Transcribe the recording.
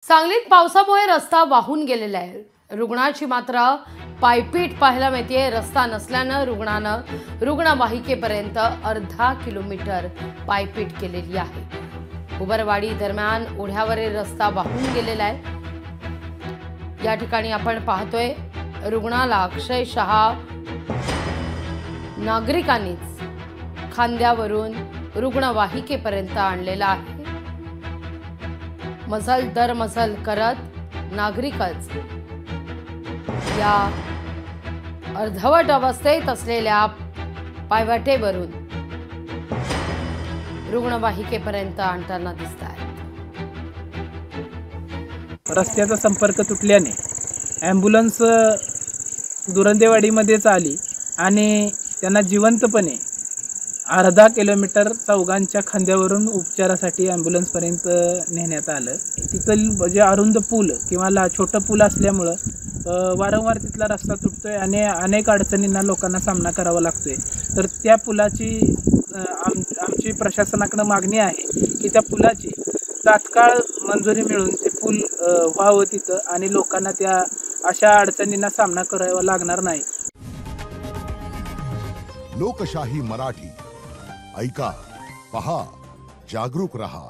सांगलीत पावसामुळे रस्ता वाहून गेलेला आहे। रुग्णाची मात्र पायपीट पाहायला मिळते। रस्ता नसल्यानं रुग्णानं रुग्णवाहिकेपर्यंत अर्धा किलोमीटर पायपीट केलेली आहे। उबरवाडी दरम्यान ओढ्यावरील रस्ता वाहून गेलेला आहे। या ठिकाणी आपण पाहतोय रुग्णाला अक्षरशः नागरिकांनीच खांद्यावरून रुग्णवाहिकेपर्यंत आणलेला आहे। मजल दर मजल करत नागरिकच या अर्धवट अवस्थेत असलेल्या पायवाटेवरून रुग्णवाहिकेपर्यंत आणताना दिसत आहेत। रस्त्याचा संपर्क तुटल्याने ॲम्ब्युलन्स दुरंदेवाडीमध्येच आली आणि त्यांना जिवंतपणे अर्धा किलोमीटर चौघांच्या खांद्यावरून उपचारासाठी ॲम्ब्युलन्सपर्यंत नेण्यात आलं। तिथं जे अरुंद पूल किंवा छोटं पूल असल्यामुळं वारंवार तिथला रस्ता तुटतोय आणि अनेक अडचणींना लोकांना सामना करावा लागतोय। तर त्या पुलाची आमची प्रशासनाकडे मागणी आहे की त्या पुलाची तात्काळ मंजुरी मिळून ते पूल व्हावं तिथं आणि लोकांना त्या अशा अडचणींना सामना करावा लागणार नाही। लोकशाही मराठी ऐका, पहा, जागरूक रहा।